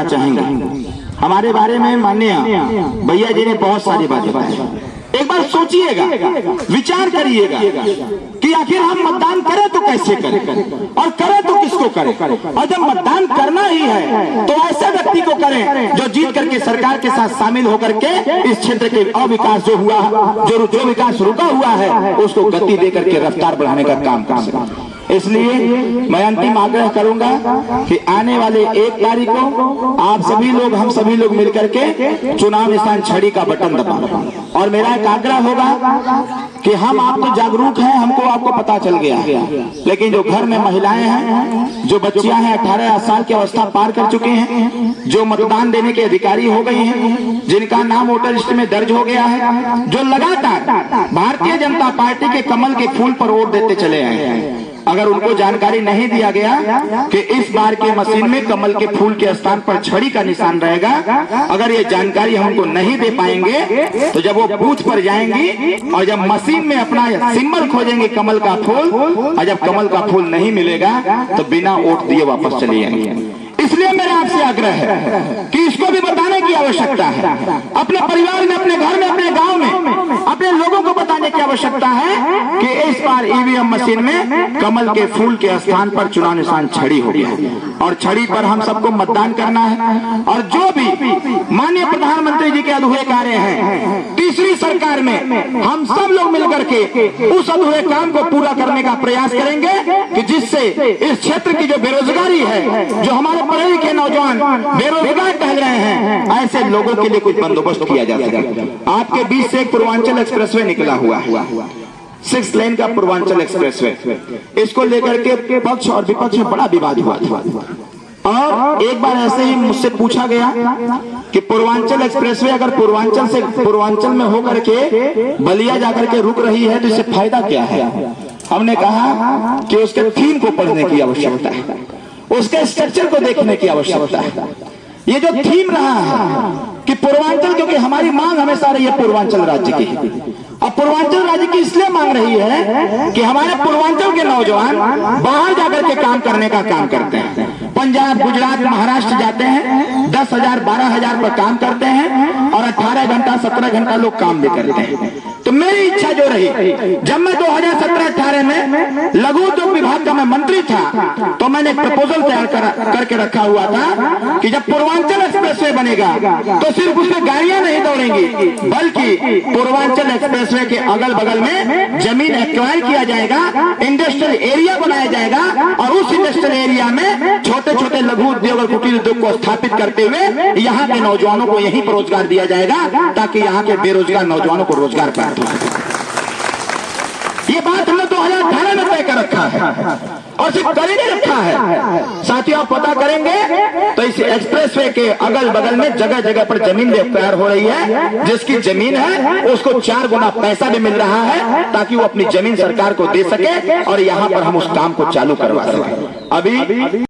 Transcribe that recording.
चाहेंगे। हमारे बारे में माननीय भैया जी ने बहुत सारी बातें बताई। एक बार सोचिएगा, विचार करिएगा कि आखिर हम मतदान करें तो कैसे करें और करें तो किसको करें। और जब मतदान करना ही है तो ऐसे व्यक्ति को करें जो जीत करके सरकार के साथ शामिल होकर के इस क्षेत्र के अविकास जो हुआ, जो विकास रुका हुआ है, उसको गति दे करके रफ्तार बढ़ाने का काम कर सकें। इसलिए मैं अंतिम आग्रह करूंगा कि आने वाले 1 तारीख को आप सभी लोग, हम सभी लोग मिलकर के चुनाव निशान छड़ी का बटन दबाएं। और मेरा एक आग्रह होगा कि हम आप तो जागरूक हैं, हमको आपको पता चल गया, लेकिन जो घर में महिलाएं हैं, जो बच्चियां हैं 18 साल की अवस्था पार कर चुके हैं, जो मतदान देने के अधिकारी हो गई हैं, जिनका नाम वोटर लिस्ट में दर्ज हो गया है, जो लगातार भारतीय जनता पार्टी के कमल के फूल पर वोट देते चले आए हैं, अगर उनको जानकारी नहीं दिया गया कि इस बार के मशीन में कमल के फूल के स्थान पर छड़ी का निशान रहेगा, अगर ये जानकारी हमको नहीं दे पाएंगे तो जब वो बूथ पर जाएंगी और जब मशीन में अपना सिंबल खोजेंगे कमल का फूल, और जब कमल का फूल नहीं मिलेगा तो बिना वोट दिए वापस चले जाएंगे। इसलिए मेरा आपसे आग्रह है कि इसको भी बताने की आवश्यकता है, अपने परिवार में, अपने घर में, अपने गांव में, अपने लोगों को बताने की आवश्यकता है कि इस बार ईवीएम मशीन में कमल के फूल के स्थान पर चुनाव निशान छड़ी हो गया और छड़ी पर हम सबको मतदान करना है। और जो भी माननीय प्रधानमंत्री जी के अधूरे कार्य हैं, तीसरी सरकार में हम सब लोग मिलकर के उस अधूरे काम को पूरा करने का प्रयास करेंगे कि जिससे इस क्षेत्र की जो बेरोजगारी है, जो हमारे पढ़े लिखे नौजवान बेरोजगार टहल रहे हैं, ऐसे लोगों के लिए कुछ बंदोबस्त किया जा सके। आपके बीच से एक पूर्वांचल एक्सप्रेसवे निकला हुआ है, 6 लेन का पूर्वांचल एक्सप्रेसवे, इसको लेकर के पक्ष और विपक्ष में बड़ा विवाद हुआ था। और एक बार ऐसे ही मुझसे पूछा गया कि पूर्वांचल एक्सप्रेसवे अगर पूर्वांचल में होकर के बलिया जाकर के रुक रही है तो इससे फायदा क्या है। हमने कहा कि उसके थीम को पढ़ने की आवश्यकता है, उसके स्ट्रक्चर को देखने की आवश्यकता है। ये जो थीम रहा है कि पूर्वांचल, क्योंकि हमारी मांग हमेशा रही है पूर्वांचल राज्य की, अब पूर्वांचल राज्य की इसलिए मांग रही है कि हमारे पूर्वांचल के नौजवान बाहर जाकर के काम करने का काम करते हैं, पंजाब, गुजरात, महाराष्ट्र जाते हैं, 10,000 12,000 पर काम करते हैं और 18 घंटा 17 घंटा लोग काम भी करते हैं। तो मेरी इच्छा जो रही, जब मैं 2017-18 में लघु उद्योग विभाग का मैं मंत्री था तो मैंने एक प्रपोजल तैयार करके रखा हुआ था कि जब पूर्वांचल एक्सप्रेसवे बनेगा तो सिर्फ उसमें गाड़ियां नहीं दौड़ेंगी, बल्कि पूर्वांचल एक्सप्रेसवे के अगल बगल में जमीन एक्वायर किया जाएगा, इंडस्ट्रियल एरिया बनाया जाएगा और उस इंडस्ट्रियल एरिया में छोटे छोटे लघु उद्योग और कुटीर उद्योग को स्थापित करते हुए यहाँ के नौजवानों को यहीं पर रोजगार दिया जाएगा ताकि यहाँ के बेरोजगार नौजवानों को रोजगार प्राप्त हो। ये बात हमने 2018 में तय कर रखा है और सिर्फ कर ही नहीं रखा है, साथियों आप पता करेंगे तो इस एक्सप्रेसवे के अगल बगल में जगह जगह पर जमीन तैयार हो रही है, जिसकी जमीन है उसको 4 गुना पैसा भी मिल रहा है ताकि वो अपनी जमीन सरकार को दे सके और यहाँ पर हम उस काम को चालू करवा सके। अभी